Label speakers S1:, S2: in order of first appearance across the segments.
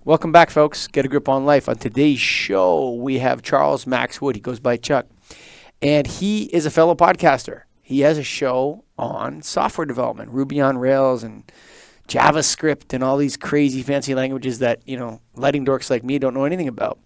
S1: Welcome back, folks. Get a grip on life. On today's show, we have Charles Max Wood. He goes by Chuck, and he is a fellow podcaster. He has a show on software development, Ruby on Rails and JavaScript and all these crazy fancy languages that, lighting dorks like me don't know anything about.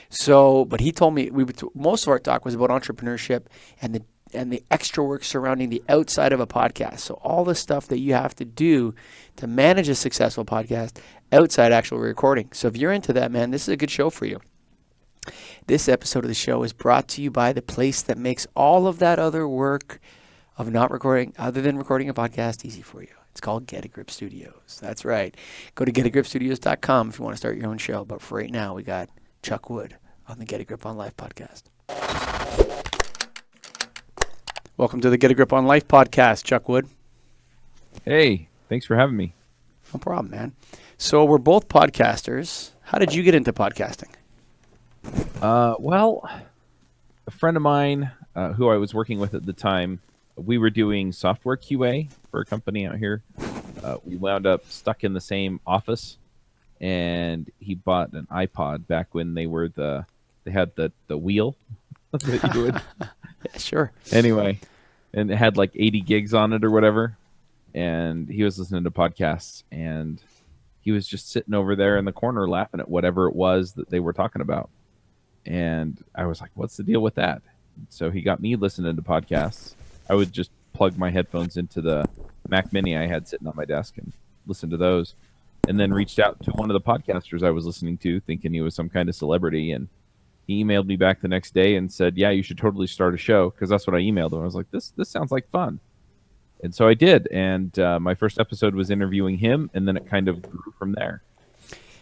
S1: So, but he told me most of our talk was about entrepreneurship and the extra work surrounding the outside of a podcast. So all the stuff that you have to do to manage a successful podcast outside actual recording. So if you're into that, man, this is a good show for you. This episode of the show is brought to you by the place that makes all of that other work of not recording, other than recording a podcast, easy for you. It's called Get a Grip Studios. That's right. Go to getagripstudios.com if you want to start your own show. But for right now, we got Chuck Wood on the Get a Grip on Life podcast. Welcome to the Get a Grip on Life podcast, Chuck Wood.
S2: Hey, thanks for having me.
S1: No problem, man. So we're both podcasters. How did you get into podcasting?
S2: Well, a friend of mine who I was working with at the time, we were doing software QA for a company out here. We wound up stuck in the same office, and he bought an iPod back when they had the wheel that you would.
S1: Yeah, sure.
S2: Anyway, and it had like 80 gigs on it or whatever, and he was listening to podcasts, and he was just sitting over there in the corner laughing at whatever it was that they were talking about. And I was like, what's the deal with that? So he got me listening to podcasts. I would just plug my headphones into the Mac Mini I had sitting on my desk and listen to those. And then reached out to one of the podcasters I was listening to, thinking he was some kind of celebrity. And he emailed me back the next day and said, yeah, you should totally start a show. Because that's what I emailed him. I was like, this sounds like fun. And so I did. And my first episode was interviewing him. And then it kind of grew from there.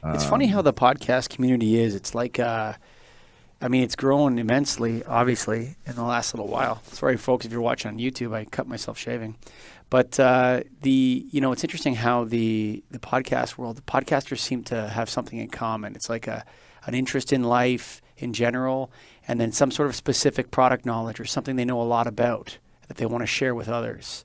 S1: It's funny how the podcast community is. It's like... it's grown immensely, obviously, in the last little while. Sorry, folks, if you're watching on YouTube, I cut myself shaving. But it's interesting how the podcast world, the podcasters seem to have something in common. It's like an interest in life in general, and then some sort of specific product knowledge or something they know a lot about that they want to share with others.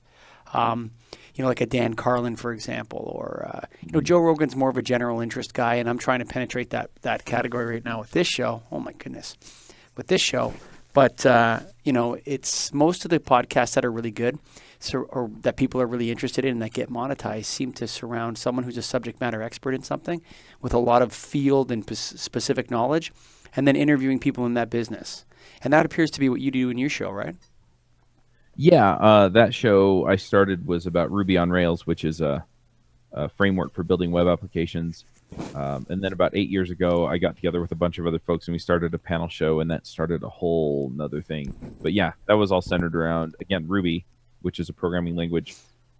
S1: Like a Dan Carlin, for example, or, Joe Rogan's more of a general interest guy, and I'm trying to penetrate that category right now with this show. Oh, my goodness. With this show. But, it's most of the podcasts that are really good or that people are really interested in and that get monetized seem to surround someone who's a subject matter expert in something with a lot of field and specific knowledge, and then interviewing people in that business. And that appears to be what you do in your show, right?
S2: Yeah, that show I started was about Ruby on Rails, which is a framework for building web applications. And then about 8 years ago, I got together with a bunch of other folks and we started a panel show, and that started a whole nother thing. But yeah, that was all centered around, again, Ruby, which is a programming language.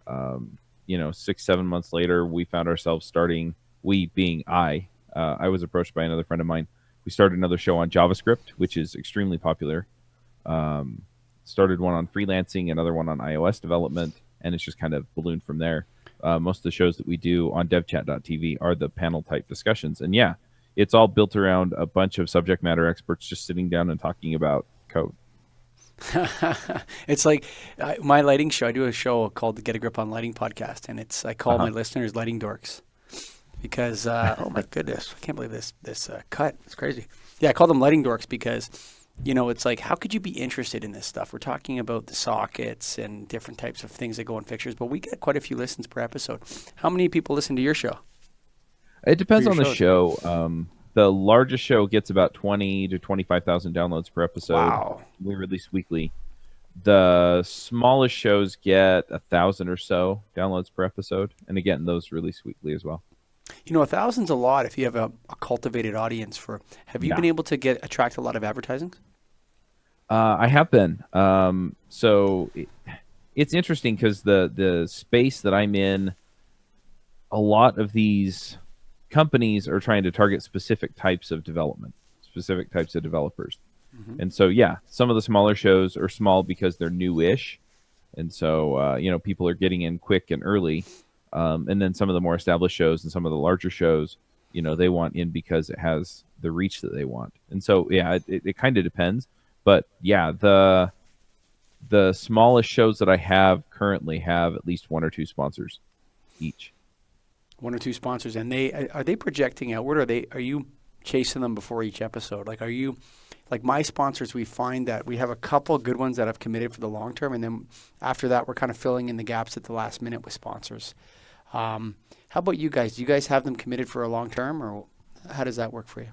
S2: 6-7 months later, we found ourselves starting, we being I was approached by another friend of mine. We started another show on JavaScript, which is extremely popular. Started one on freelancing, another one on iOS development, and it's just kind of ballooned from there. Most of the shows that we do on devchat.tv are the panel type discussions. And yeah, it's all built around a bunch of subject matter experts just sitting down and talking about code.
S1: It's like my lighting show. I do a show called the Get a Grip on Lighting podcast, and I call my listeners lighting dorks because, oh my goodness, I can't believe this cut. It's crazy. Yeah, I call them lighting dorks because... it's like, how could you be interested in this stuff? We're talking about the sockets and different types of things that go in fixtures, but we get quite a few listens per episode. How many people listen to your show?
S2: It depends on the show. The largest show gets about 20 to 25,000 downloads per episode.
S1: Wow.
S2: We release weekly. The smallest shows get 1,000 or so downloads per episode. And again, those release weekly as well.
S1: 1,000's a lot if you have a cultivated audience for. Have you been able to attract a lot of advertising?
S2: I have been. So it's interesting because the space that I'm in, a lot of these companies are trying to target specific types of development, specific types of developers. Mm-hmm. And so, yeah, some of the smaller shows are small because they're new-ish. And so, people are getting in quick and early. And then some of the more established shows and some of the larger shows, they want in because it has the reach that they want. And so, yeah, it kind of depends. But yeah, the smallest shows that I have currently have at least one or two sponsors each.
S1: 1 or 2 sponsors, and are they projecting outward? Are you chasing them before each episode? Like, are you like my sponsors? We find that we have a couple good ones that have committed for the long term, and then after that, we're kind of filling in the gaps at the last minute with sponsors. How about you guys? Do you guys have them committed for a long term, or how does that work for you?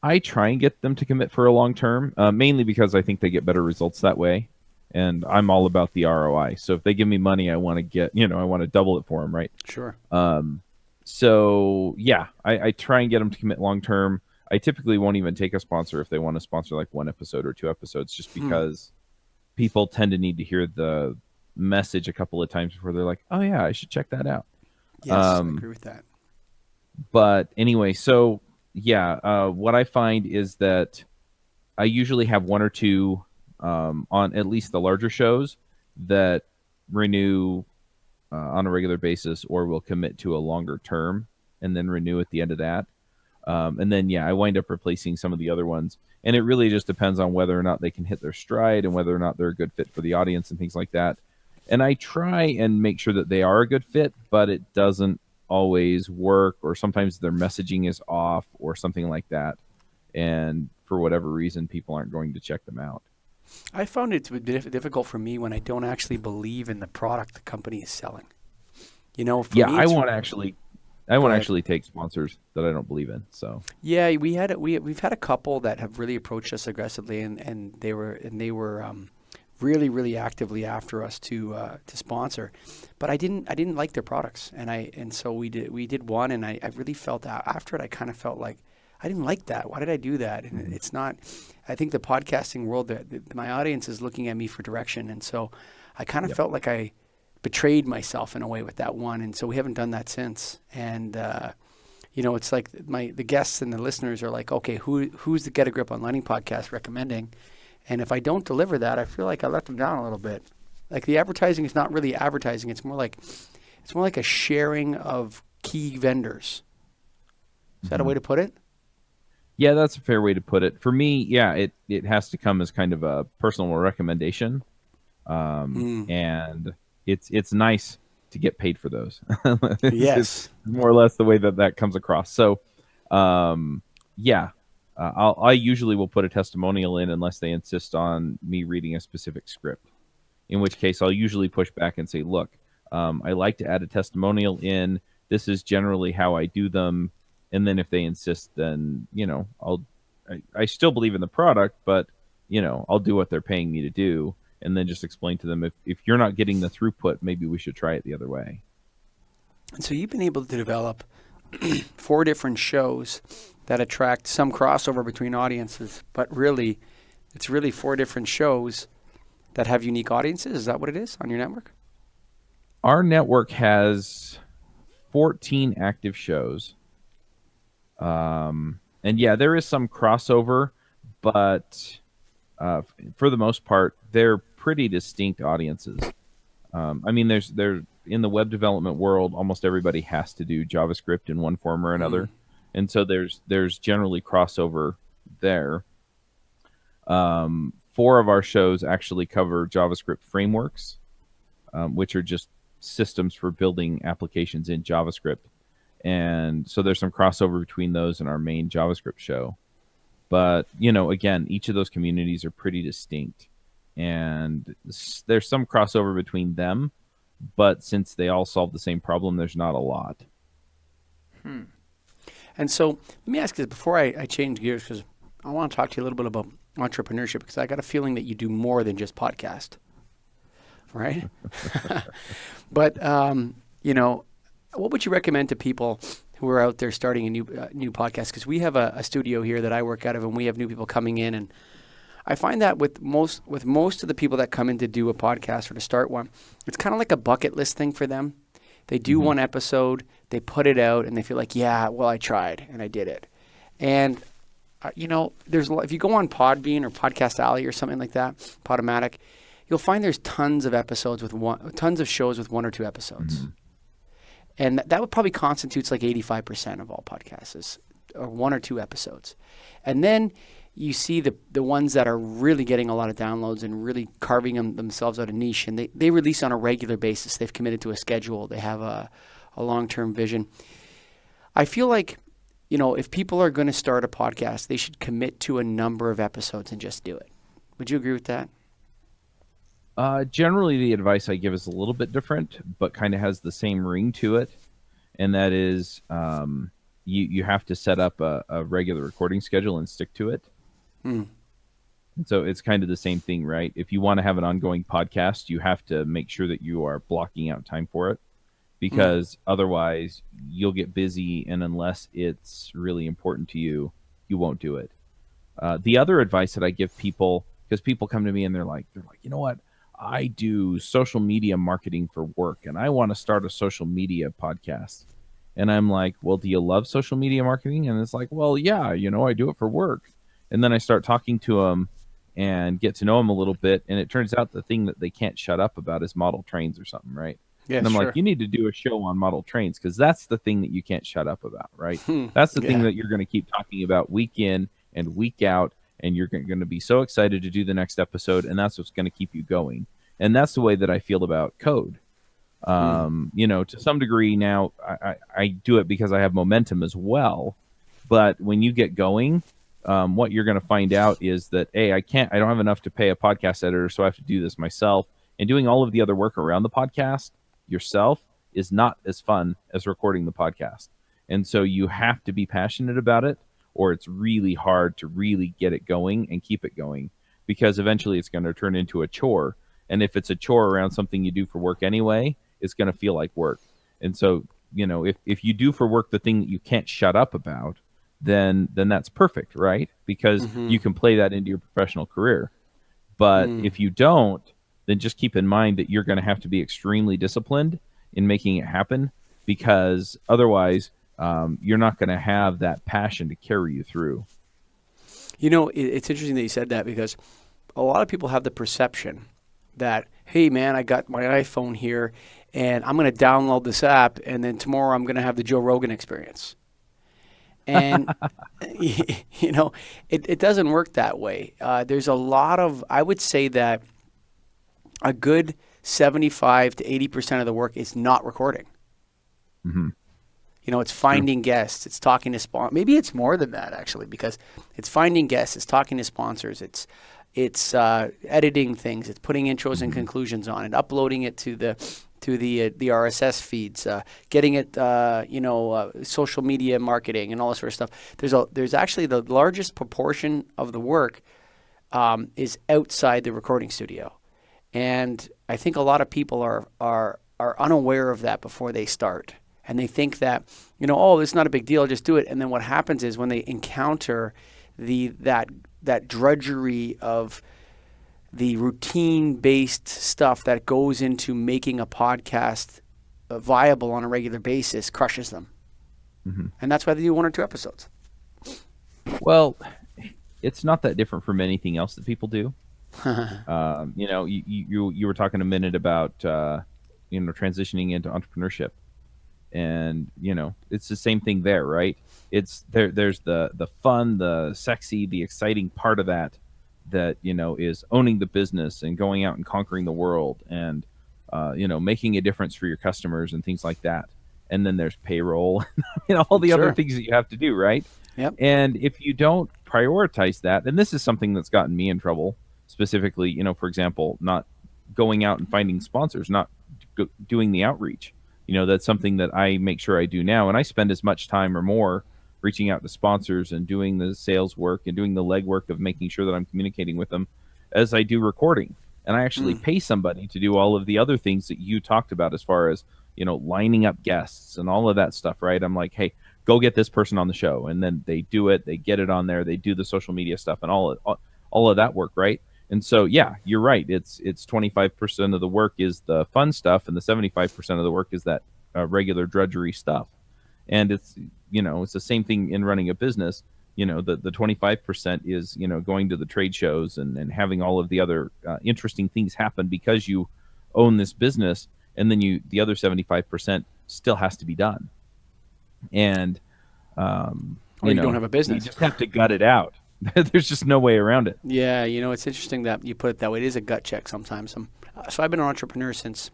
S2: I try and get them to commit for a long term, mainly because I think they get better results that way. And I'm all about the ROI. So if they give me money, I want to I want to double it for them, right?
S1: Sure.
S2: So yeah, I try and get them to commit long term. I typically won't even take a sponsor if they want to sponsor like 1 episode or 2 episodes, just because people tend to need to hear the message a couple of times before they're like, oh yeah, I should check that out.
S1: Yes, I agree with that.
S2: But anyway, so yeah, what I find is that I usually have 1 or 2 on at least the larger shows that renew on a regular basis, or will commit to a longer term and then renew at the end of that. And then, I wind up replacing some of the other ones. And it really just depends on whether or not they can hit their stride and whether or not they're a good fit for the audience and things like that. And I try and make sure that they are a good fit, but it doesn't always work, or sometimes their messaging is off or something like that. And for whatever reason, people aren't going to check them out.
S1: I found it to be difficult for me when I don't actually believe in the product the company is selling. For me,
S2: I won't actually take sponsors that I don't believe in. So
S1: yeah, we've had a couple that have really approached us aggressively, and they were really, really actively after us to sponsor, but I didn't like their products, and so we did one, and I really felt after it, I kind of felt like I didn't like that. Why did I do that? And it's not. I think the podcasting world, my audience is looking at me for direction, and so I kind of felt like I betrayed myself in a way with that one, and so we haven't done that since. And it's like the guests and the listeners are like, okay, who's the Get a Grip on Learning podcast recommending? And if I don't deliver that, I feel like I let them down a little bit. Like the advertising is not really advertising; it's more like a sharing of key vendors. Is that a way to put it?
S2: Yeah, that's a fair way to put it. For me, it has to come as kind of a personal recommendation, and it's nice to get paid for those. It's more or less the way that comes across. So, I usually will put a testimonial in unless they insist on me reading a specific script, in which case I'll usually push back and say, look, I like to add a testimonial in. This is generally how I do them. And then if they insist, then, I still believe in the product, but, I'll do what they're paying me to do. And then just explain to them, if you're not getting the throughput, maybe we should try it the other way.
S1: And so you've been able to develop 4 different shows that attract some crossover between audiences, but really, it's really 4 different shows that have unique audiences. Is that what it is on your network?
S2: Our network has 14 active shows. And there is some crossover, but for the most part, they're pretty distinct audiences. They're in the web development world, almost everybody has to do JavaScript in one form or another. And so there's generally crossover there. 4 of our shows actually cover JavaScript frameworks, which are just systems for building applications in JavaScript. And so there's some crossover between those and our main JavaScript show. But, again, each of those communities are pretty distinct. And there's some crossover between them. But since they all solve the same problem, there's not a lot.
S1: And so let me ask you this before I change gears, because I want to talk to you a little bit about entrepreneurship, because I got a feeling that you do more than just podcast, right? But, what would you recommend to people who are out there starting a new podcast? Because we have a studio here that I work out of, and we have new people coming in, and I find that with most of the people that come in to do a podcast or to start one, it's kind of like a bucket list thing for them. They do one episode, they put it out, and they feel like, I tried and I did it. And if you go on Podbean or Podcast Alley or something like that, Podomatic, you'll find there's tons of shows with 1 or 2 episodes. And that would probably constitutes like 85% of all podcasts, or 1 or 2 episodes. And then you see the ones that are really getting a lot of downloads and really carving themselves out a niche, and they release on a regular basis. They've committed to a schedule. They have a a long-term vision. I feel like, if people are going to start a podcast, they should commit to a number of episodes and just do it. Would you agree with that?
S2: Generally, the advice I give is a little bit different, but kind of has the same ring to it. And that is, you have to set up a regular recording schedule and stick to it. And so it's kind of the same thing, right? If you want to have an ongoing podcast, you have to make sure that you are blocking out time for it, because otherwise you'll get busy, and unless it's really important to you, you won't do it. The other advice that I give people, because people come to me and they're like, you know what? I do social media marketing for work, and I want to start a social media podcast. And I'm like, well, do you love social media marketing? And it's like, well, yeah, I do it for work. And then I start talking to them and get to know them a little bit. And it turns out the thing that they can't shut up about is model trains or something, right?
S1: Yeah,
S2: and I'm
S1: sure.
S2: like, you need to do a show on model trains, because that's the thing that you can't shut up about, right? That's the thing that you're going to keep talking about week in and week out. And you're going to be so excited to do the next episode, and that's what's going to keep you going. And that's the way that I feel about code. To some degree now, I do it because I have momentum as well. But when you get going, what you're going to find out is that, I don't have enough to pay a podcast editor, so I have to do this myself. And doing all of the other work around the podcast yourself is not as fun as recording the podcast. And so you have to be passionate about it, or it's really hard to really get it going and keep it going, because eventually it's going to turn into a chore. And if it's a chore around something you do for work anyway, it's going to feel like work. And so, if you do for work the thing that you can't shut up about, then that's perfect, right? Because you can play that into your professional career. But if you don't, then just keep in mind that you're going to have to be extremely disciplined in making it happen, because otherwise you're not going to have that passion to carry you through.
S1: It's interesting that you said that, because a lot of people have the perception that, hey, man, I got my iPhone here and I'm going to download this app, and then tomorrow I'm going to have the Joe Rogan experience. And, it doesn't work that way. There's a lot of, I would say that a good 75 to 80% of the work is not recording. It's finding guests, it's talking to sponsors. Maybe it's more than that, actually, because it's finding guests, it's talking to sponsors, it's editing things, it's putting intros and conclusions on it, uploading it to the RSS feeds, getting it, social media marketing and all this sort of stuff. There's actually the largest proportion of the work is outside the recording studio, and I think a lot of people are unaware of that before they start. And they think that, it's not a big deal, just do it. And then what happens is, when they encounter that drudgery of the routine-based stuff that goes into making a podcast viable on a regular basis, crushes them. And that's why they do 1 or 2 episodes.
S2: Well, it's not that different from anything else that people do. You were talking a minute about transitioning into entrepreneurship. And it's the same thing there, right? It's there's the fun, the sexy, the exciting part of that is owning the business and going out and conquering the world, and making a difference for your customers and things like that. And then there's payroll and all the other things that you have to do, right?
S1: Yep.
S2: And if you don't prioritize that, and this is something that's gotten me in trouble specifically, for example, not going out and finding sponsors, not doing the outreach. That's something that I make sure I do now. And I spend as much time or more reaching out to sponsors and doing the sales work and doing the legwork of making sure that I'm communicating with them as I do recording. And I actually pay somebody to do all of the other things that you talked about, as far as, lining up guests and all of that stuff, right? I'm like, hey, go get this person on the show. And then they do it, they get it on there, they do the social media stuff and all of that work, right? And so, yeah, you're right. It's 25% of the work is the fun stuff, and the 75% of the work is that regular drudgery stuff. And it's the same thing in running a business. The 25% is going to the trade shows and having all of the other interesting things happen because you own this business, and then the other 75% still has to be done. And
S1: you don't have a business.
S2: You just have to gut it out. There's just no way around it.
S1: Yeah, it's interesting that you put it that way. It is a gut check sometimes. So I've been an entrepreneur since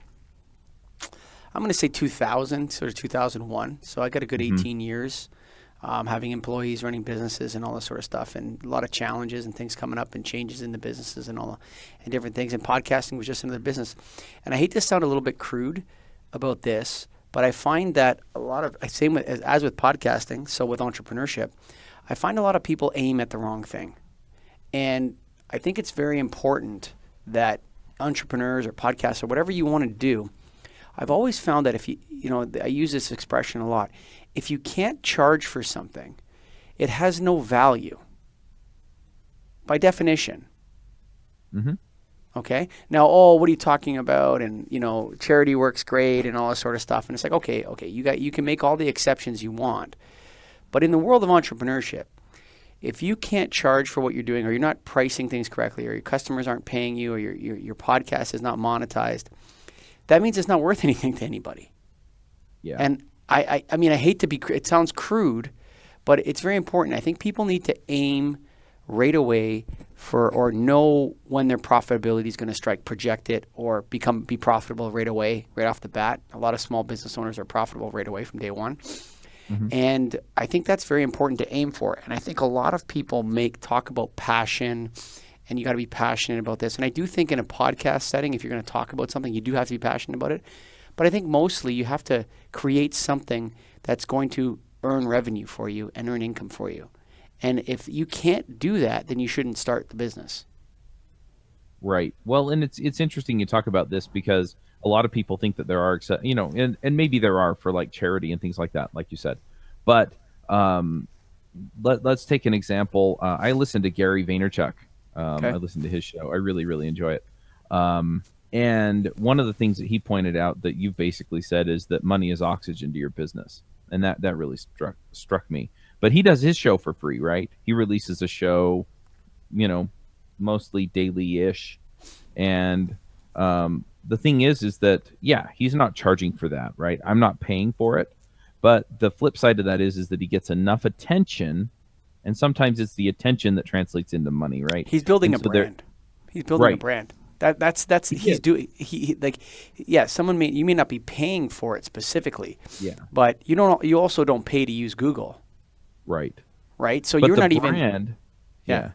S1: I'm going to say 2000, sort of 2001. So I got a good
S2: Mm-hmm.
S1: 18 years having employees, running businesses, and all this sort of stuff, and a lot of challenges and things coming up, and changes in the businesses and and different things. And podcasting was just another business. And I hate to sound a little bit crude about this, but I find that a lot of, same with, as with podcasting, so with entrepreneurship, I find a lot of people aim at the wrong thing. And I think it's very important that entrepreneurs or podcasts or whatever you want to do, I've always found that if I use this expression a lot, if you can't charge for something, it has no value by definition.
S2: Mm-hmm.
S1: Okay. Now, what are you talking about? And charity work's great and all this sort of stuff. And it's like, okay, you can make all the exceptions you want, but in the world of entrepreneurship, if you can't charge for what you're doing, or you're not pricing things correctly, or your customers aren't paying you, or your podcast is not monetized, that means it's not worth anything to anybody.
S2: Yeah.
S1: And I mean, I hate to be, it sounds crude, but it's very important. I think people need to aim right away or know when their profitability is going to strike, project it, or be profitable right away, right off the bat. A lot of small business owners are profitable right away from day one. Mm-hmm. And I think that's very important to aim for. And I think a lot of people talk about passion, and you got to be passionate about this. And I do think in a podcast setting, if you're going to talk about something, you do have to be passionate about it. But I think mostly you have to create something that's going to earn revenue for you and earn income for you. And if you can't do that, then you shouldn't start the business.
S2: Right. Well, and it's interesting you talk about this, because a lot of people think that there are, and maybe there are for like charity and things like that, like you said. But let's take an example. I listen to Gary Vaynerchuk.
S1: Okay.
S2: I listen to his show. I really, really enjoy it. And one of the things that he pointed out that you've basically said is that money is oxygen to your business. And that really struck me. But he does his show for free, right? He releases a show, mostly daily-ish. And the thing is that, yeah, he's not charging for that, right? I'm not paying for it. But the flip side of that is that he gets enough attention, and sometimes it's the attention that translates into money, right?
S1: He's building a brand. He's building a brand. That's he's doing. You may not be paying for it specifically.
S2: Yeah.
S1: But you also don't pay to use Google.
S2: Right.
S1: Right. So
S2: but
S1: you're
S2: the
S1: not
S2: brand,
S1: even.
S2: Yeah.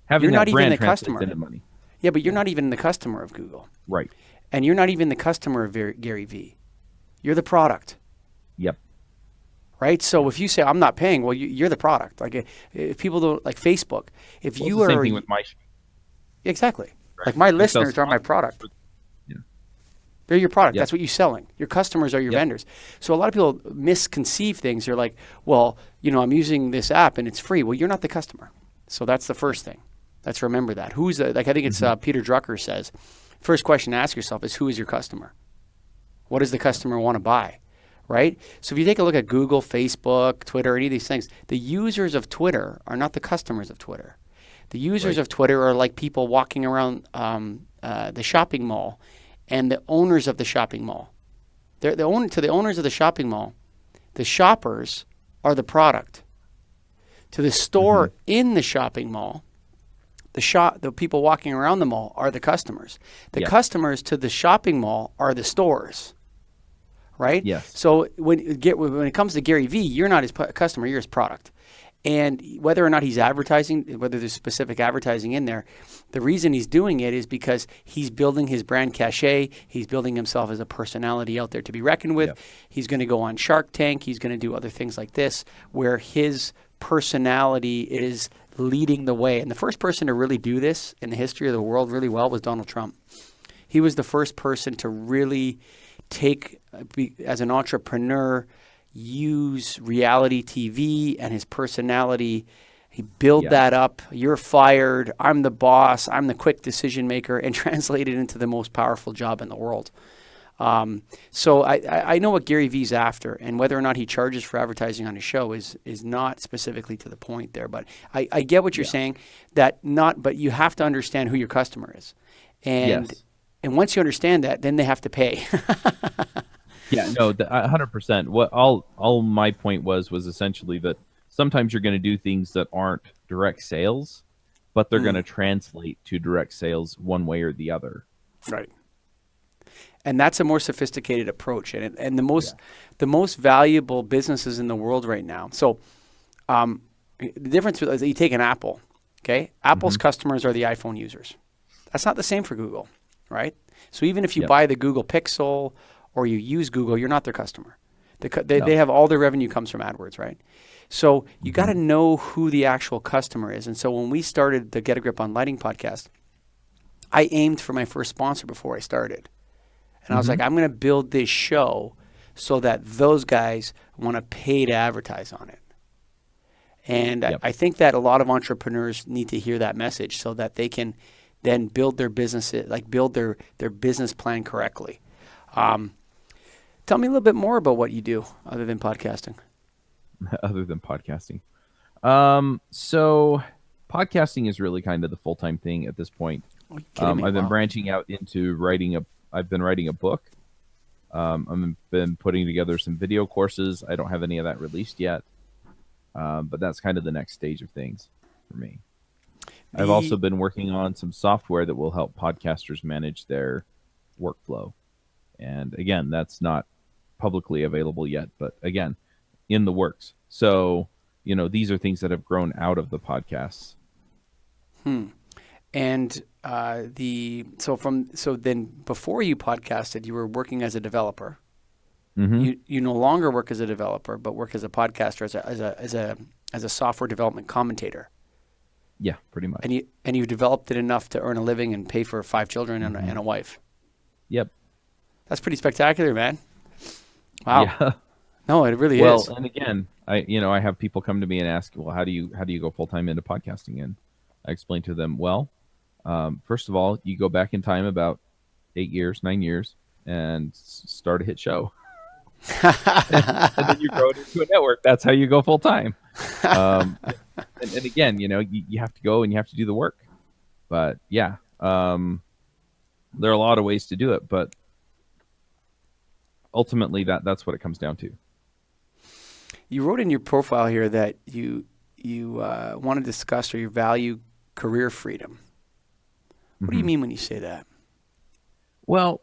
S2: Having
S1: you're
S2: that
S1: not even
S2: brand
S1: the customer.
S2: into money.
S1: Yeah, but you're not even the customer of Google.
S2: Right.
S1: And you're not even the customer of Gary Vee. You're the product.
S2: Yep.
S1: Right. So if you say I'm not paying, well, you're the product. Like if people don't like Facebook. If you
S2: it's
S1: are
S2: the same thing with my show.
S1: Exactly.
S2: Right.
S1: Like my listeners are my product.
S2: Yeah.
S1: They're your product.
S2: Yep.
S1: That's what you're selling. Your customers are your vendors. So a lot of people misconceive things. They're like, well, I'm using this app and it's free. Well, you're not the customer. So that's the first thing. Let's remember that. I think it's Peter Drucker says, first question to ask yourself is, who is your customer? What does the customer want to buy? Right? So if you take a look at Google, Facebook, Twitter, any of these things, the users of Twitter are not the customers of Twitter. The users of Twitter are like people walking around the shopping mall, and the owners of the shopping mall. To the owners of the shopping mall, the shoppers are the product. To the store in the shopping mall, the people walking around the mall are the customers. The customers to the shopping mall are the stores. Right?
S2: Yes.
S1: So when it comes to Gary Vee, you're not his customer, you're his product. And whether or not he's advertising, whether there's specific advertising in there, the reason he's doing it is because he's building his brand cachet. He's building himself as a personality out there to be reckoned with. Yep. He's going to go on Shark Tank. He's going to do other things like this, where his personality is leading the way. And the first person to really do this in the history of the world really well was Donald Trump. He was the first person to really as an entrepreneur, use reality TV and his personality. He built that up. You're fired. I'm the boss. I'm the quick decision maker, and translate it into the most powerful job in the world. So I know what Gary Vee's after, and whether or not he charges for advertising on his show is not specifically to the point there. But I get what you're saying. But you have to understand who your customer is, and once you understand that, then they have to pay.
S2: Yeah, no, 100%. What all my point was essentially that sometimes you're going to do things that aren't direct sales, but they're going to translate to direct sales one way or the other.
S1: Right. And that's a more sophisticated approach. And the most valuable businesses in the world right now. So the difference is that you take an Apple, okay? Apple's customers are the iPhone users. That's not the same for Google, right? So even if you buy the Google Pixel or you use Google, you're not their customer. They have all their revenue comes from AdWords, right? So you got to know who the actual customer is. And so when we started the Get a Grip on Lighting podcast, I aimed for my first sponsor before I started. And I was like, I'm going to build this show so that those guys want to pay to advertise on it. And I think that a lot of entrepreneurs need to hear that message so that they can then build their business, like build their business plan correctly. Tell me a little bit more about what you do other than podcasting.
S2: Other than podcasting. So podcasting is really kind of the full-time thing at this point. I've been branching out into I've been writing a book. I've been putting together some video courses. I don't have any of that released yet. But that's kind of the next stage of things for me. I've also been working on some software that will help podcasters manage their workflow. And again, that's not publicly available yet, but again, in the works. So, these are things that have grown out of the podcasts.
S1: And so then before you podcasted, you were working as a developer. You no longer work as a developer, but work as a podcaster, as a software development commentator.
S2: Yeah, pretty much.
S1: And you developed it enough to earn a living and pay for 5 children and a wife.
S2: Yep.
S1: That's pretty spectacular, man. Wow.
S2: Yeah.
S1: No, it really is.
S2: Well, and again, I have people come to me and ask, well, how do you go full time into podcasting? And I explain to them, well, first of all, you go back in time about 9 years, and start a hit show. and then you grow it into a network. That's how you go full time. And again, you have to go and you have to do the work. But yeah, there are a lot of ways to do it, but ultimately that's what it comes down to.
S1: You wrote in your profile here that you want to discuss or you value career freedom. What do you mean when you say that?
S2: Well,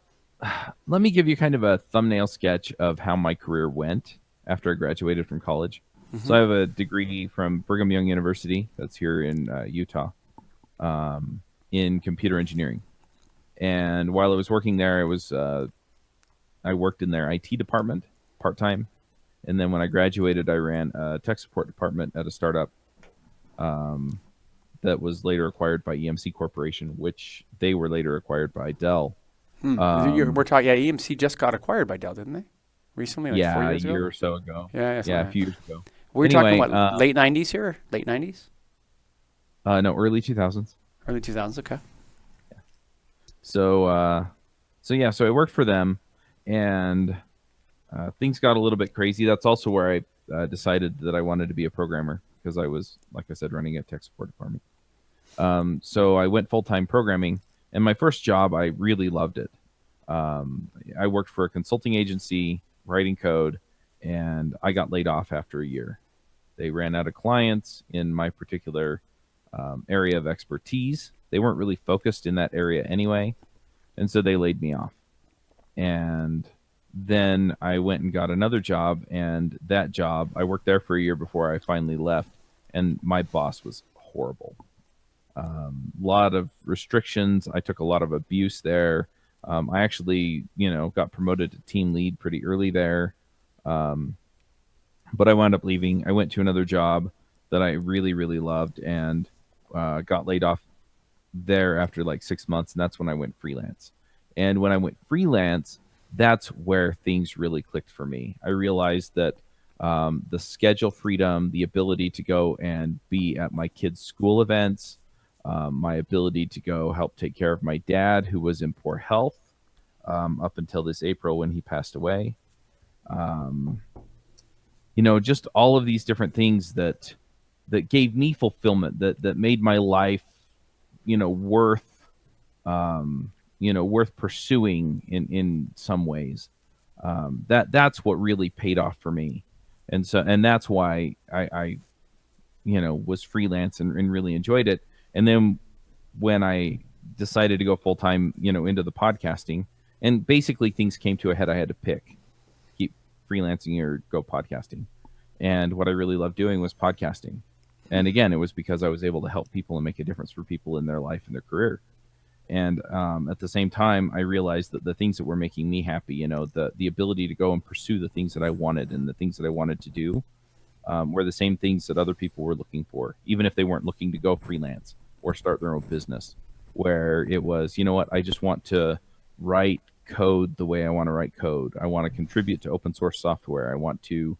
S2: let me give you kind of a thumbnail sketch of how my career went after I graduated from college. So I have a degree from Brigham Young University, that's here in Utah, in computer engineering. And while I was working there, I worked in their IT department part-time. And then when I graduated, I ran a tech support department at a startup that was later acquired by EMC Corporation, which they were later acquired by Dell.
S1: We're talking, EMC just got acquired by Dell, didn't they? Recently, like 4 years ago?
S2: A year or so ago.
S1: Yeah,
S2: a few years ago.
S1: We're talking what, late 90s here? Late 90s?
S2: No, early 2000s.
S1: Early 2000s, okay.
S2: Yeah. So I worked for them, and things got a little bit crazy. That's also where I decided that I wanted to be a programmer, because I was, like I said, running a tech support department. So I went full-time programming, and my first job, I really loved it. I worked for a consulting agency, writing code, and I got laid off after a year. They ran out of clients in my particular area of expertise. They weren't really focused in that area anyway, and so they laid me off. And then I went and got another job, and that job, I worked there for a year before I finally left, and my boss was horrible. A lot of restrictions. I took a lot of abuse there. I actually, got promoted to team lead pretty early there. But I wound up leaving. I went to another job that I really, really loved, and got laid off there after like 6 months. And that's when I went freelance. And when I went freelance, that's where things really clicked for me. I realized that the schedule freedom, the ability to go and be at my kids' school events, my ability to go help take care of my dad, who was in poor health up until this April when he passed away. Just all of these different things that gave me fulfillment, that made my life, worth pursuing in some ways. That's what really paid off for me. And that's why I was freelance and really enjoyed it. And then when I decided to go full time, into the podcasting, And basically things came to a head. I had to pick, keep freelancing or go podcasting. And what I really loved doing was podcasting. And again, it was because I was able to help people and make a difference for people in their life and their career. And at the same time, I realized that the things that were making me happy, the ability to go and pursue the things that I wanted and the things that I wanted to do, were the same things that other people were looking for, even if they weren't looking to go freelance or start their own business, where it was, you know what, I just want to write code the way I want to write code. I want to contribute to open source software. I want to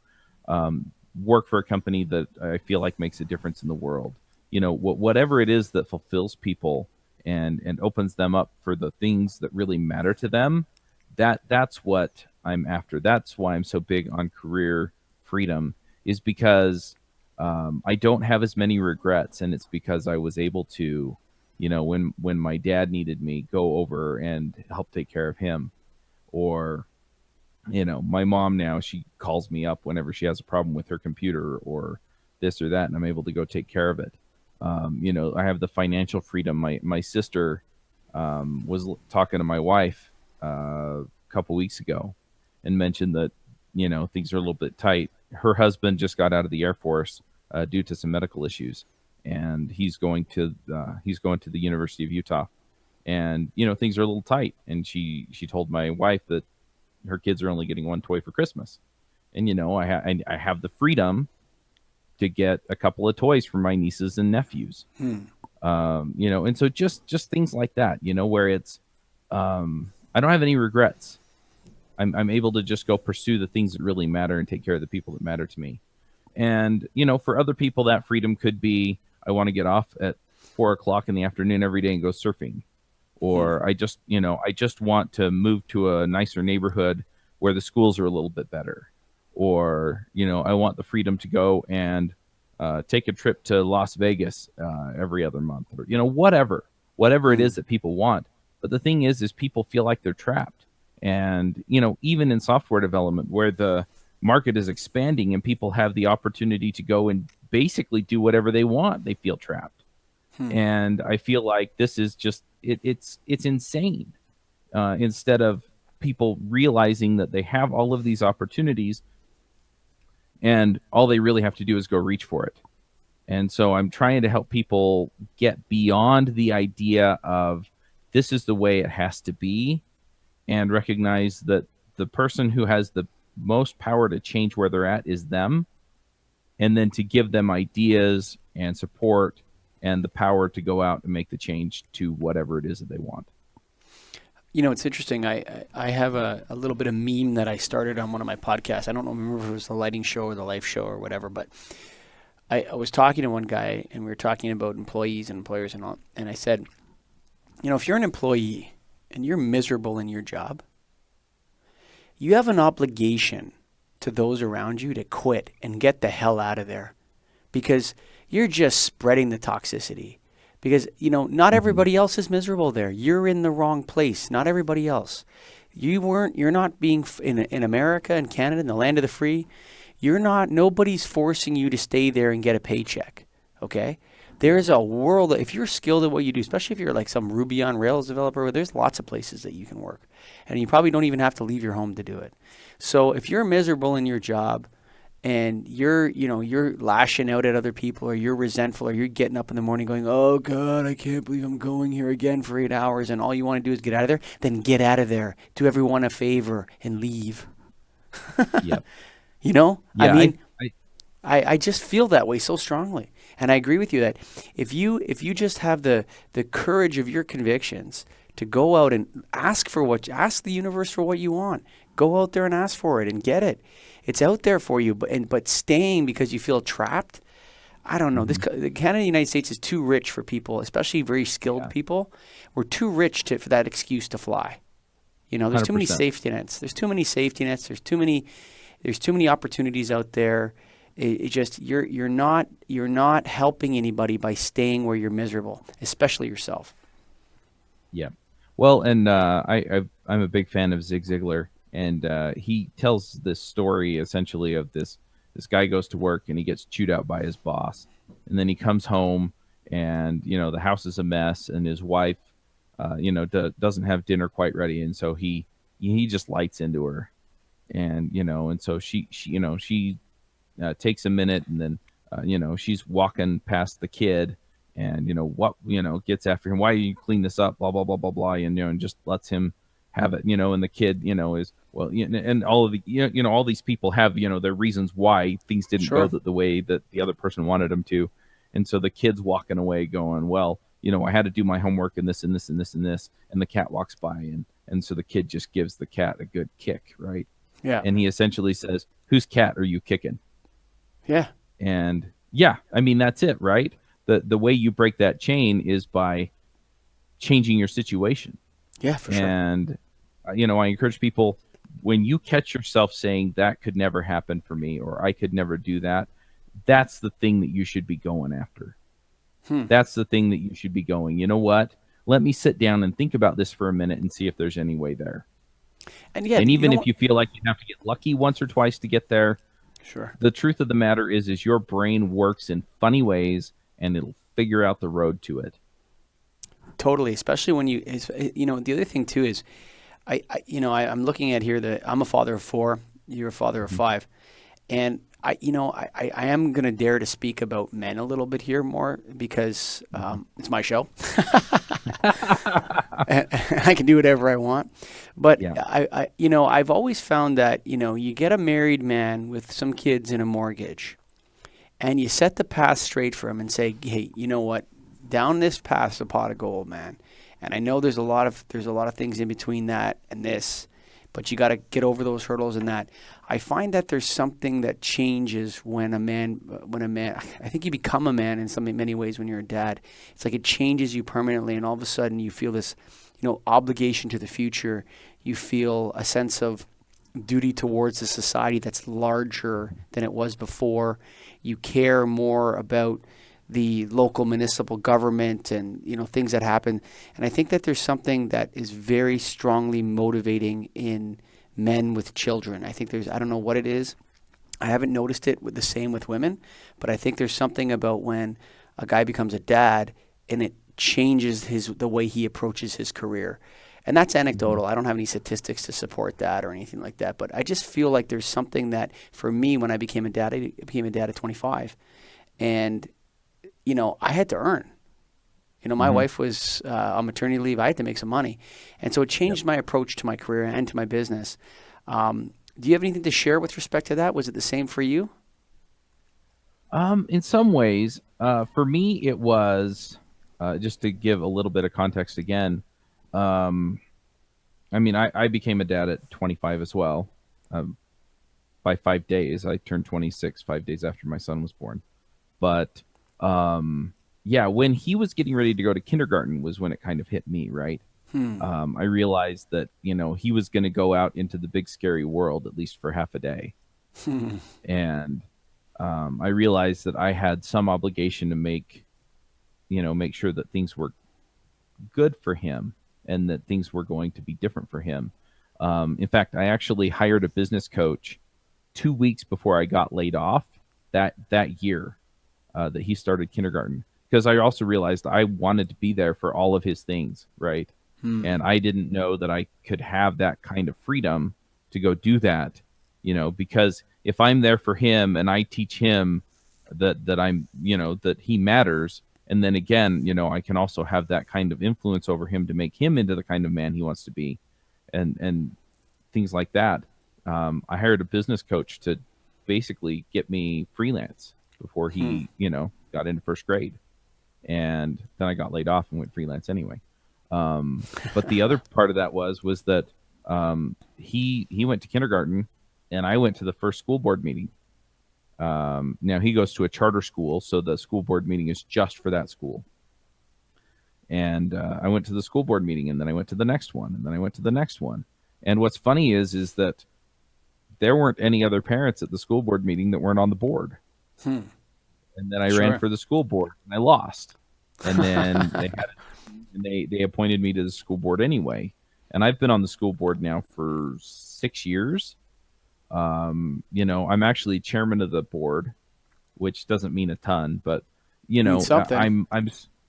S2: work for a company that I feel like makes a difference in the world. Whatever it is that fulfills people and opens them up for the things that really matter to them, that's what I'm after. That's why I'm so big on career freedom, is because I don't have as many regrets, and it's because I was able to, when my dad needed me, go over and help take care of him. Or my mom now, she calls me up whenever she has a problem with her computer or this or that, and I'm able to go take care of it. I have the financial freedom. My sister was talking to my wife a couple weeks ago and mentioned that, things are a little bit tight. Her husband just got out of the Air Force due to some medical issues, and he's going to the University of Utah, and things are a little tight. And she told my wife that her kids are only getting one toy for Christmas, and I have the freedom to get a couple of toys for my nieces and nephews. And so just things like that, where it's I don't have any regrets. I'm able to just go pursue the things that really matter and take care of the people that matter to me. And for other people, that freedom could be, I want to get off at 4:00 in the afternoon every day and go surfing. Or I just want to move to a nicer neighborhood where the schools are a little bit better. Or, I want the freedom to go and take a trip to Las Vegas every other month, or, whatever it is that people want. But the thing is people feel like they're trapped. And, even in software development, where the market is expanding and people have the opportunity to go and basically do whatever they want, they feel trapped. And I feel like this is just, it's insane. Instead of people realizing that they have all of these opportunities, and all they really have to do is go reach for it. And so I'm trying to help people get beyond the idea of this is the way it has to be, and recognize that the person who has the most power to change where they're at is them, and then to give them ideas and support and the power to go out and make the change to whatever it is that they want.
S1: It's interesting. I have a little bit of meme that I started on one of my podcasts. I don't remember if it was the lighting show or the life show or whatever, but I was talking to one guy, and we were talking about employees and employers and all. And I said, if you're an employee and you're miserable in your job, you have an obligation to those around you to quit and get the hell out of there, because you're just spreading the toxicity. Because, not everybody else is miserable there. You're in the wrong place. Not everybody else. You're not being in America and Canada, in the land of the free. Nobody's forcing you to stay there and get a paycheck. Okay? There's a world, if you're skilled at what you do, especially if you're like some Ruby on Rails developer, there's lots of places that you can work. And you probably don't even have to leave your home to do it. So if you're miserable in your job, and you're lashing out at other people, or you're resentful, or you're getting up in the morning going, oh God, I can't believe I'm going here again for 8 hours, and all you want to do is get out of there, then get out of there. Do everyone a favor and leave.
S2: Yep.
S1: Yeah,
S2: I mean,
S1: I just feel that way so strongly. And I agree with you that if you just have the courage of your convictions to go out and ask the universe for what you want, go out there and ask for it and get it. It's out there for you, but staying because you feel trapped, I don't know. The Canada and the United States is too rich for people, especially very skilled people. We're too rich for that excuse to fly. There's too many
S2: 100%.
S1: safety nets. There's too many safety nets. There's too many opportunities out there. It just you're not helping anybody by staying where you're miserable, especially yourself.
S2: Yeah. Well, and I'm a big fan of Zig Ziglar. And he tells this story essentially of this guy goes to work and he gets chewed out by his boss. And then he comes home and, the house is a mess, and his wife doesn't have dinner quite ready, and so he just lights into her, and and so she takes a minute, and then she's walking past the kid, and gets after him. Why you clean this up? Blah blah blah blah blah, and just lets him have it. And the kid is, well, and all of the all these people have their reasons why things didn't go
S1: Sure.
S2: the way that the other person wanted them to, and so the kid's walking away going, well, I had to do my homework and this and this and this and this, and the cat walks by, and so the kid just gives the cat a good kick, right?
S1: Yeah.
S2: And he essentially says, "Whose cat are you kicking?"
S1: Yeah.
S2: And yeah, I mean, that's it, right? The way you break that chain is by changing your situation.
S1: Yeah, for sure.
S2: And I encourage people, when you catch yourself saying that could never happen for me, or I could never do that, that's the thing that you should be going after. That's the thing that you should be going, you know what? Let me sit down and think about this for a minute and see if there's any way there.
S1: And yeah,
S2: And
S1: you
S2: even
S1: know
S2: if
S1: what?
S2: you feel like you have to get lucky once or twice to get there,
S1: Sure.
S2: the truth of the matter is your brain works in funny ways, and it'll figure out the road to it.
S1: Totally, especially when the other thing too is, I'm looking at here that I'm a father of four, you're a father of five, and I am gonna dare to speak about men a little bit here more because it's my show, and I can do whatever I want. But
S2: Yeah.
S1: I've always found that you get a married man with some kids and a mortgage, and you set the path straight for him and say, hey, you know what? Down this path's a pot of gold, man. And I know there's a lot of things in between that and this, but you got to get over those hurdles and that. I find that there's something that changes when a man, I think you become a man in many ways when you're a dad. It's like it changes you permanently, and all of a sudden you feel this, obligation to the future. You feel a sense of duty towards a society that's larger than it was before. You care more about the local municipal government and things that happen. And I think that there's something that is very strongly motivating in men with children. I don't know what it is. I haven't noticed it with the same with women, but I think there's something about when a guy becomes a dad and it changes the way he approaches his career. And that's anecdotal. I don't have any statistics to support that or anything like that, but I just feel like there's something that for me when I became a dad at 25, and I had to earn. My wife was on maternity leave. I had to make some money. And so it changed my approach to my career and to my business. Do you have anything to share with respect to that? Was it the same for you?
S2: In some ways, for me, it was just to give a little bit of context again. I mean, I became a dad at 25 as well. By 5 days, I turned 26 5 days after my son was born. But yeah, when he was getting ready to go to kindergarten was when it kind of hit me, right? I realized that he was going to go out into the big scary world at least for half a day, and I realized that I had some obligation to make sure that things were good for him and that things were going to be different for him. In fact, I actually hired a business coach 2 weeks before I got laid off that year that he started kindergarten, because I also realized I wanted to be there for all of his things, right? And I didn't know that I could have that kind of freedom to go do that, because if I'm there for him and I teach him that I'm, that he matters, and then again, I can also have that kind of influence over him to make him into the kind of man he wants to be, and things like that. I hired a business coach to basically get me freelance before he, got into first grade. And then I got laid off and went freelance anyway. But the other part of that was that he went to kindergarten and I went to the first school board meeting. Now he goes to a charter school, so the school board meeting is just for that school. And I went to the school board meeting, and then I went to the next one, and then I went to the next one. And what's funny is that there weren't any other parents at the school board meeting that weren't on the board. And then I ran for the school board and I lost. And then they appointed me to the school board anyway. And I've been on the school board now for 6 years. I'm actually chairman of the board, which doesn't mean a ton, but
S1: Means something.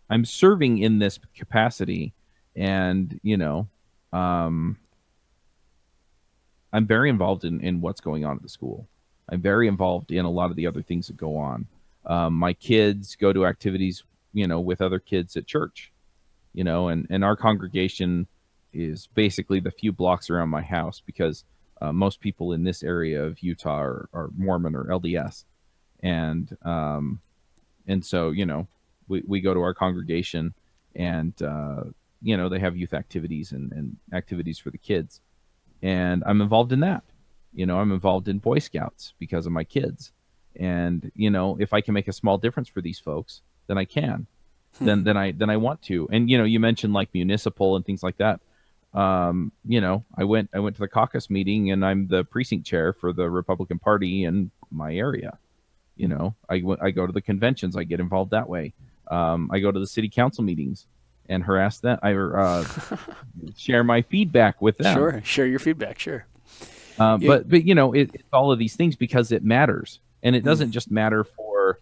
S2: I'm serving in this capacity, And, um, I'm very involved in what's going on at the school. I'm very involved in a lot of the other things that go on. My kids go to activities, with other kids at church, and our congregation is basically the few blocks around my house because most people in this area of Utah are Mormon or LDS. And so, we go to our congregation and, they have youth activities and activities for the kids. And I'm involved in that. I'm involved in Boy Scouts because of my kids. And, if I can make a small difference for these folks, then I can. Then I want to. And, you mentioned like municipal and things like that. I went to the caucus meeting and I'm the precinct chair for the Republican Party in my area. I go to the conventions, I get involved that way. I go to the city council meetings and harass them. I share my feedback with them.
S1: Sure, share your feedback. Sure.
S2: But it's all of these things because it matters, and it doesn't just matter for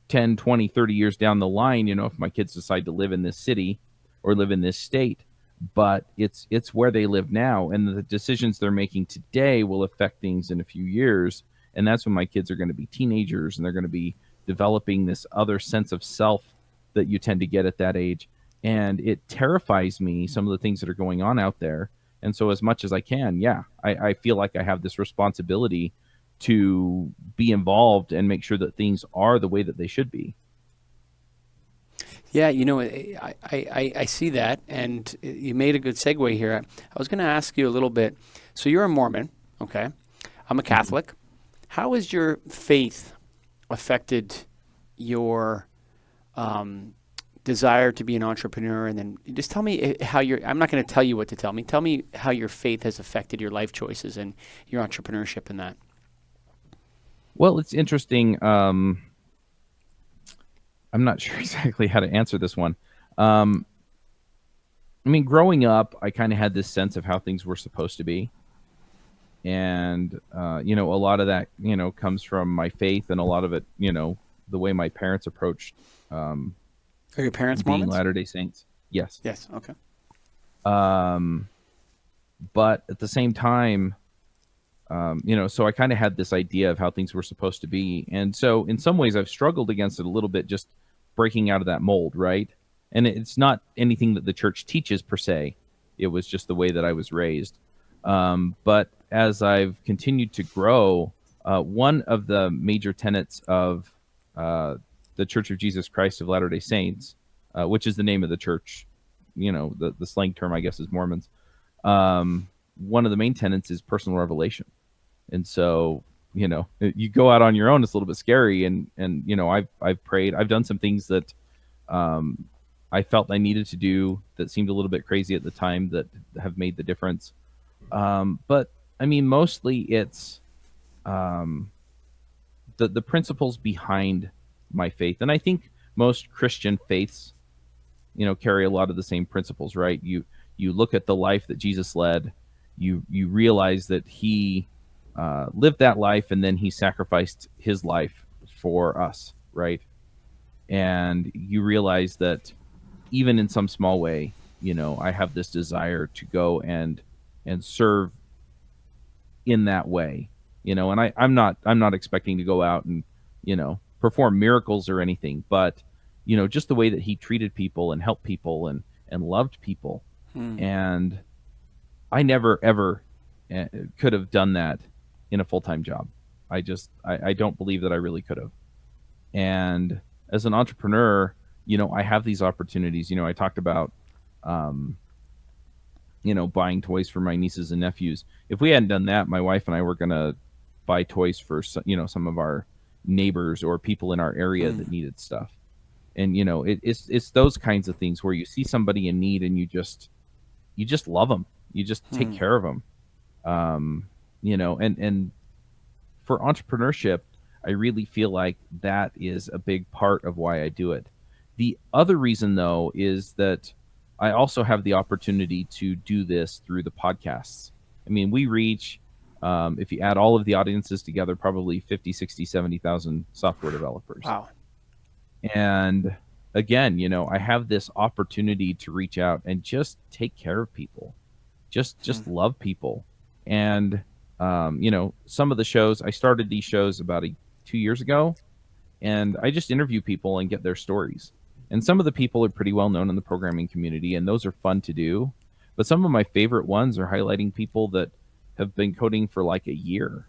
S2: 10, 20, 30 years down the line. If my kids decide to live in this city or live in this state, but it's where they live now, and the decisions they're making today will affect things in a few years. And that's when my kids are going to be teenagers and they're going to be developing this other sense of self that you tend to get at that age. And it terrifies me, some of the things that are going on out there. And so as much as I can, I feel like I have this responsibility to be involved and make sure that things are the way that they should be.
S1: Yeah, I see that, and you made a good segue here. I was going to ask you a little bit. So you're a Mormon, okay? I'm a Catholic. How has your faith affected your desire to be an entrepreneur? And then just tell me how I'm not going to tell you what to tell me. Tell me how your faith has affected your life choices and your entrepreneurship in that.
S2: Well, it's interesting. I'm not sure exactly how to answer this one. Growing up, I kind of had this sense of how things were supposed to be. And, a lot of that, comes from my faith, and a lot of it, the way my parents approached
S1: Are your parents
S2: being
S1: Mormons?
S2: Latter-day Saints. Yes.
S1: Yes. Okay.
S2: But at the same time, so I kind of had this idea of how things were supposed to be. And so in some ways I've struggled against it a little bit, just breaking out of that mold, right? And it's not anything that the church teaches per se. It was just the way that I was raised. But as I've continued to grow, one of the major tenets of the Church of Jesus Christ of Latter-day Saints, which is the name of the church, the slang term, I guess, is Mormons. One of the main tenets is personal revelation. And so, you go out on your own, it's a little bit scary. And I've prayed, I've done some things that I felt I needed to do that seemed a little bit crazy at the time that have made the difference. But mostly it's the principles behind my faith. And I think most Christian faiths, carry a lot of the same principles, right? You look at the life that Jesus led, you realize that he lived that life, and then he sacrificed his life for us, right? And you realize that even in some small way, I have this desire to go and serve in that way, and I'm not expecting to go out and, perform miracles or anything, but, just the way that he treated people and helped people and loved people. And I never, ever could have done that in a full-time job. I don't believe that I really could have. And as an entrepreneur, I have these opportunities. I talked about, buying toys for my nieces and nephews. If we hadn't done that, my wife and I were going to buy toys for, some of our neighbors or people in our area that needed stuff. And, it's those kinds of things where you see somebody in need and you just love them. You just take care of them. And for entrepreneurship, I really feel like that is a big part of why I do it. The other reason, though, is that I also have the opportunity to do this through the podcasts. We reach, if you add all of the audiences together, probably 50, 60, 70,000 software developers.
S1: Wow.
S2: And, again, I have this opportunity to reach out and just take care of people, just love people. And some of the shows, I started these shows about 2 years ago, and I just interview people and get their stories. And some of the people are pretty well known in the programming community, and those are fun to do. But some of my favorite ones are highlighting people that have been coding for like a year.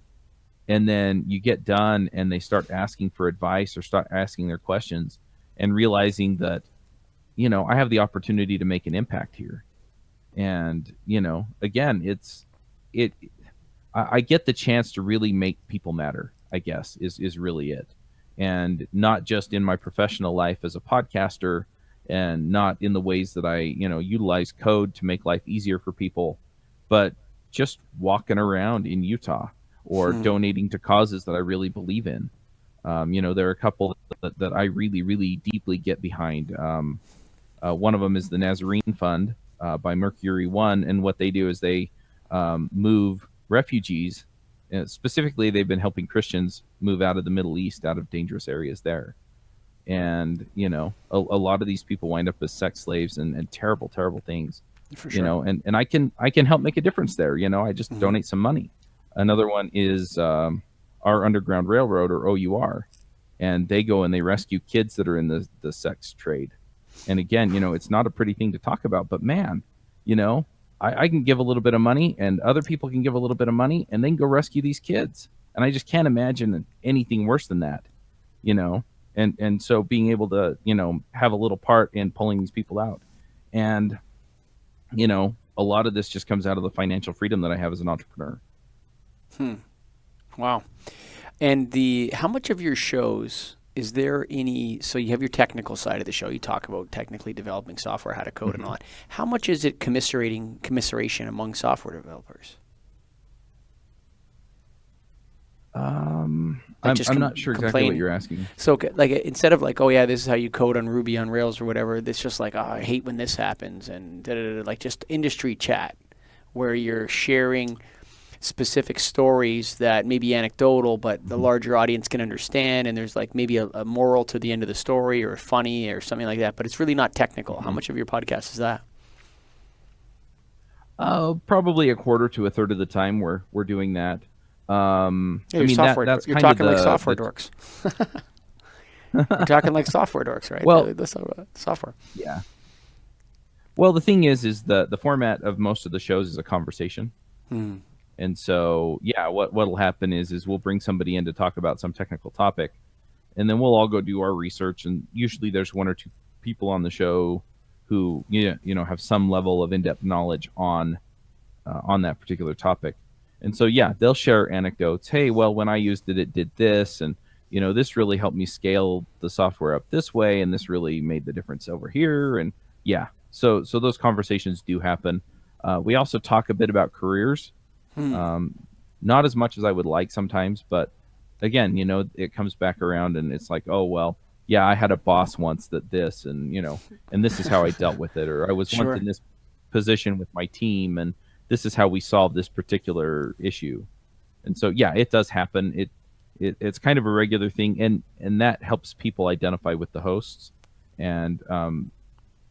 S2: And then you get done and they start asking for advice or start asking their questions and realizing that, I have the opportunity to make an impact here. And, again, I get the chance to really make people matter, I guess, is really it. And not just in my professional life as a podcaster, and not in the ways that I, utilize code to make life easier for people, but just walking around in Utah or donating to causes that I really believe in. There are a couple that I really, really deeply get behind. One of them is the Nazarene Fund by Mercury One, and what they do is they move refugees. Specifically, they've been helping Christians move out of the Middle East, out of dangerous areas there. And, a lot of these people wind up as sex slaves and terrible, terrible things.
S1: For sure.
S2: And I can help make a difference there. I just donate some money. Another one is our Underground Railroad, or OUR, and they go and they rescue kids that are in the sex trade. And again, it's not a pretty thing to talk about, but man, I can give a little bit of money, and other people can give a little bit of money, and they can go rescue these kids. And I just can't imagine anything worse than that, And so being able to, have a little part in pulling these people out. And, a lot of this just comes out of the financial freedom that I have as an entrepreneur.
S1: Wow. And how much of your shows, is there any, so you have your technical side of the show, you talk about technically developing software, how to code and all that. How much is it commiseration among software developers?
S2: I'm not sure exactly what you're asking.
S1: So like, instead of like, oh yeah, this is how you code on Ruby on Rails or whatever, it's just like, oh, I hate when this happens, and like just industry chat where you're sharing specific stories that may be anecdotal, but the larger audience can understand, and there's like maybe a moral to the end of the story, or funny or something like that, but it's really not technical. How much of your podcast is that?
S2: Probably a quarter to a third of the time we're doing that.
S1: Yeah, you're talking like software dorks. You're talking like software dorks, right?
S2: Well,
S1: let's talk about software.
S2: Yeah. Well, the thing is the format of most of the shows is a conversation. And so, yeah, what'll happen is we'll bring somebody in to talk about some technical topic, and then we'll all go do our research. And usually there's one or two people on the show who, have some level of in-depth knowledge on that particular topic. And so, yeah, they'll share anecdotes. Hey, well, when I used it, it did this, and this really helped me scale the software up this way, and this really made the difference over here. And yeah, so those conversations do happen. We also talk a bit about careers. Not as much as I would like sometimes, but again, it comes back around, and it's like, oh, well, yeah, I had a boss once that this, and and this is how I dealt with it, or I was once in this position with my team, and this is how we solved this particular issue. And so, yeah, it does happen. It's kind of a regular thing, and that helps people identify with the hosts. And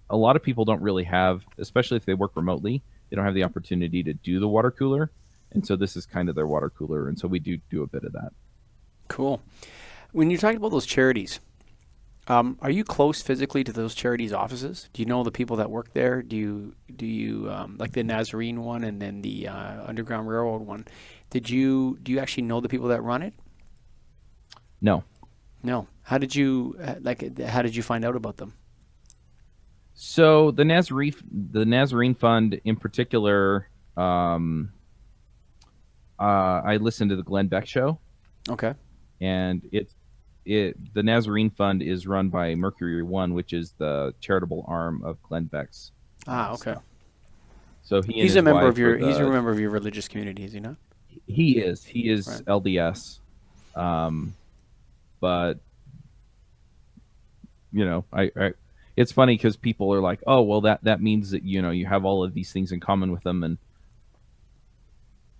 S2: a lot of people don't really have, especially if they work remotely, they don't have the opportunity to do the water cooler. And so this is kind of their water cooler. And so we do a bit of that. Cool.
S1: When you're talking about those charities, are you close physically to those charities' offices? Do you know the people that work there? Do you like the Nazarene one and then the Underground Railroad one? Do you actually know the people that run it?
S2: No.
S1: How did you find out about them?
S2: So the Nazarene Fund in particular, I listened to the Glenn Beck show.
S1: Okay.
S2: And the Nazarene Fund is run by Mercury One, which is the charitable arm of Glenn Beck's.
S1: Okay.
S2: Stuff. So
S1: he's a member of your religious community, is he not?
S2: He is right. LDS. But I it's funny because people are like, oh, well, that means that you have all of these things in common with them, and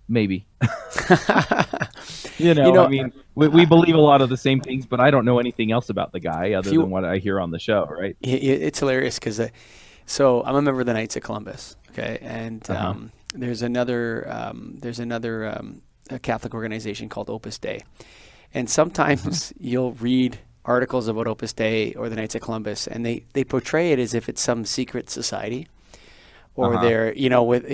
S2: maybe.
S1: You
S2: I
S1: know,
S2: mean, we believe a lot of the same things, but I don't know anything else about the guy
S1: if
S2: other
S1: you,
S2: than what I hear on the show, right?
S1: it's hilarious because so I'm a member of the Knights of Columbus. Okay, and
S2: Uh-huh.
S1: there's another a Catholic organization called Opus Dei, and sometimes you'll read articles about Opus Dei or the Knights of Columbus, and they portray it as if it's some secret society, or
S2: Uh-huh.
S1: their with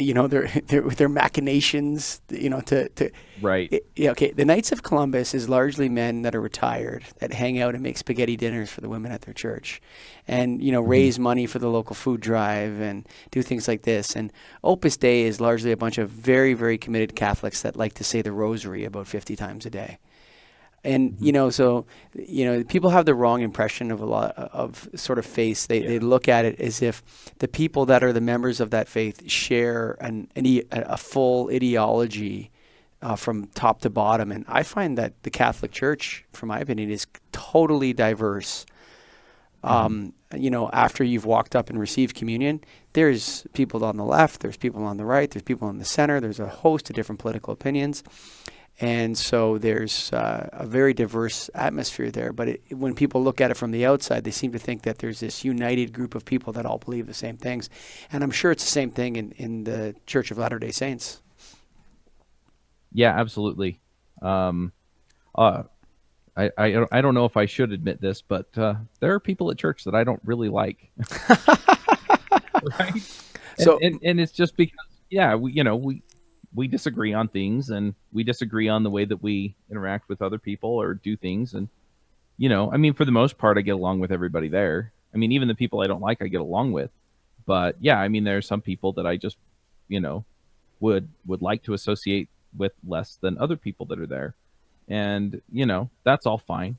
S1: their with their machinations, to
S2: Right.
S1: yeah, okay. The Knights of Columbus is largely men that are retired that hang out and make spaghetti dinners for the women at their church, and
S2: Hmm.
S1: raise money for the local food drive and do things like this. And Opus Dei is largely a bunch of very, very committed Catholics that like to say the Rosary about 50 times a day. And
S2: Hmm.
S1: so people have the wrong impression of a lot of sort of faith. They
S2: Yeah.
S1: look at it as if the people that are the members of that faith share a full ideology from top to bottom. And I find that the Catholic Church, from my opinion, is totally diverse.
S2: Hmm.
S1: After you've walked up and received communion, there's people on the left, there's people on the right, there's people in the center, there's a host of different political opinions. And so there's a very diverse atmosphere there. But when people look at it from the outside, they seem to think that there's this united group of people that all believe the same things. And I'm sure it's the same thing in the Church of Latter-day Saints.
S2: Yeah, absolutely. Um, uh, I don't know if I should admit this, but there are people at church that I don't really like, right? And,
S1: So,
S2: and and it's just because, yeah, we disagree on things, and we disagree on the way that we interact with other people or do things. And I mean, for the most part, I get along with everybody there. I mean, even the people I don't like, I get along with. But yeah, I mean, there are some people that I just, you know, would like to associate with less than other people that are there. And that's all fine.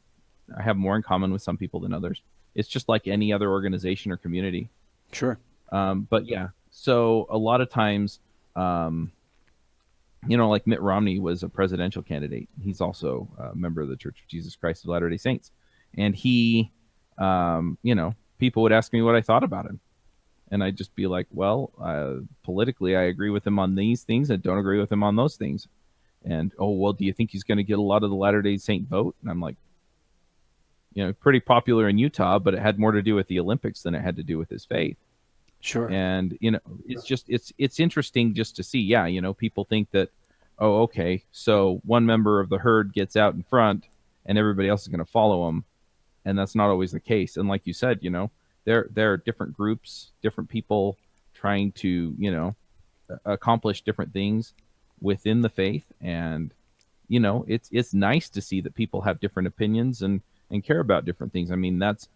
S2: I have more in common with some people than others. It's just like any other organization or community.
S1: sure.
S2: But yeah, so a lot of times, um, like Mitt Romney was a presidential candidate. He's also a member of the Church of Jesus Christ of Latter-day Saints. And people would ask me what I thought about him. And I'd just be like, well, politically, I agree with him on these things and don't agree with him on those things. And, oh, well, do you think he's going to get a lot of the Latter-day Saint vote? And I'm like, pretty popular in Utah, but it had more to do with the Olympics than it had to do with his faith.
S1: Sure.
S2: And it's interesting just to see. Yeah, people think that, oh, okay, so one member of the herd gets out in front and everybody else is going to follow him, and that's not always the case. And like you said, there are different groups, different people trying to accomplish different things within the faith. And it's nice to see that people have different opinions and care about different things. I mean, that's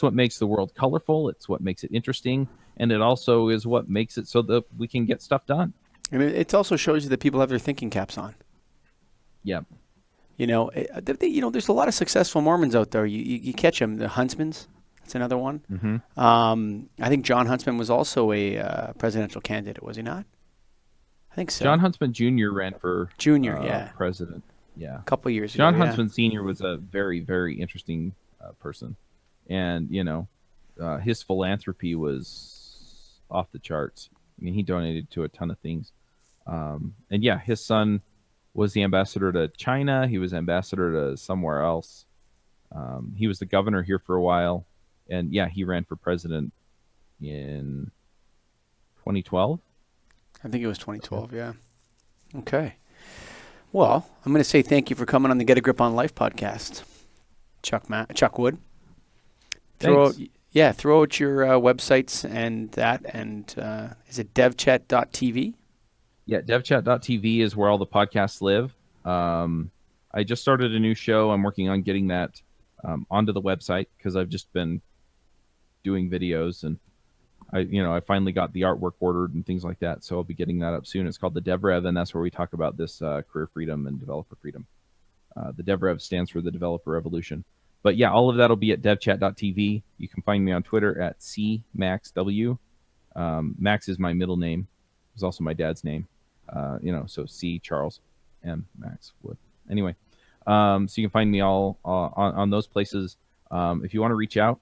S2: what makes the world colorful. It's what makes it interesting, and it also is what makes it so that we can get stuff done.
S1: And it also shows you that people have their thinking caps on.
S2: Yeah.
S1: There's a lot of successful Mormons out there. You catch them. The Huntsmans, that's another one.
S2: Hmm.
S1: I think John Huntsman was also a presidential candidate, was he not? I think so.
S2: John Huntsman Jr. ran for
S1: Junior, yeah,
S2: president. Yeah.
S1: a couple years
S2: John
S1: ago. Yeah,
S2: Huntsman Sr. was a very, very interesting person. And, his philanthropy was off the charts. I mean, he donated to a ton of things. And yeah, his son was the ambassador to China. He was ambassador to somewhere else. He was the governor here for a while. And yeah, he ran for president in 2012.
S1: I think it was 2012. Yeah. Okay. Well, I'm going to say thank you for coming on the Get a Grip on Life podcast, Chuck Wood. Throw out,
S2: Thanks.
S1: yeah, throw out your websites and is it devchat.tv?
S2: Yeah, devchat.tv is where all the podcasts live. I just started a new show. I'm working on getting that onto the website because I've just been doing videos, and I finally got the artwork ordered and things like that. So I'll be getting that up soon. It's called the DevRev, and that's where we talk about this career freedom and developer freedom. The DevRev stands for the Developer Revolution. But yeah, all of that will be at devchat.tv. You can find me on Twitter at CMaxW. Max is my middle name. It's also my dad's name. So C Charles M Max Wood. Anyway, so you can find me all on those places. If you want to reach out,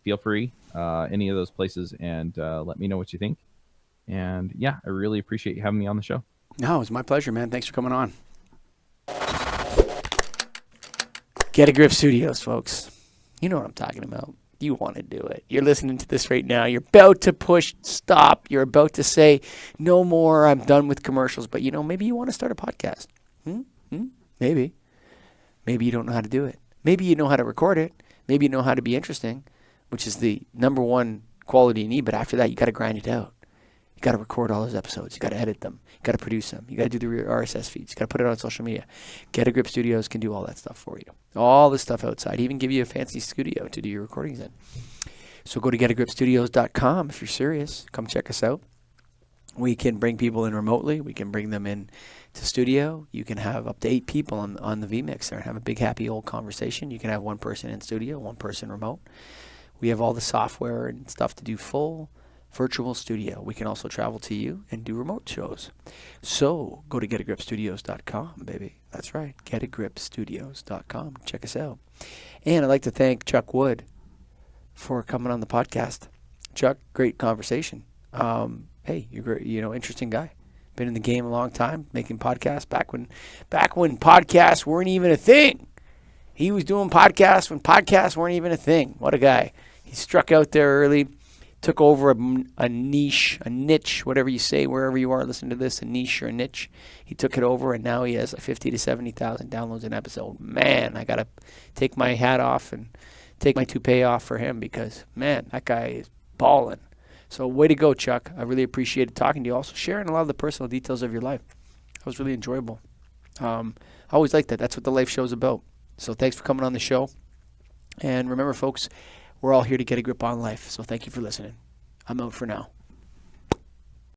S2: feel free, any of those places, and let me know what you think. And yeah, I really appreciate you having me on the show.
S1: No, it was my pleasure, man. Thanks for coming on. Get a Grip Studios, folks. You know what I'm talking about. You want to do it. You're listening to this right now. You're about to push stop. You're about to say, no more, I'm done with commercials. But, maybe you want to start a podcast. Maybe. Maybe you don't know how to do it. Maybe you know how to record it. Maybe you know how to be interesting, which is the number one quality you need. But after that, you got to grind it out. You got to record all those episodes. You got to edit them. You got to produce them. You got to do the RSS feeds. You got to put it on social media. Get a Grip Studios can do all that stuff for you. All the stuff outside. Even give you a fancy studio to do your recordings in. So go to getagripstudios.com if you're serious. Come check us out. We can bring people in remotely. We can bring them in to studio. You can have up to 8 people on the vMix there and have a big happy old conversation. You can have one person in studio, one person remote. We have all the software and stuff to do full virtual studio. We can also travel to you and do remote shows. So go to getagripstudios.com, baby. That's right, getagripstudios.com. Check us out. And I'd like to thank Chuck Wood for coming on the podcast. Chuck, great conversation. Hey, you're great, interesting guy. Been in the game a long time, making podcasts back when podcasts weren't even a thing. He was doing podcasts when podcasts weren't even a thing. What a guy. He struck out there early. Took over a niche, whatever you say, wherever you are listening to this, a niche or a niche. He took it over, and now he has 50 to 70,000 downloads an episode. Man, I got to take my hat off and take my toupee off for him because, man, that guy is balling. So way to go, Chuck. I really appreciated talking to you. Also sharing a lot of the personal details of your life. That was really enjoyable. I always like that. That's what the life show is about. So thanks for coming on the show. And remember, folks, we're all here to get a grip on life. So thank you for listening. I'm out for now.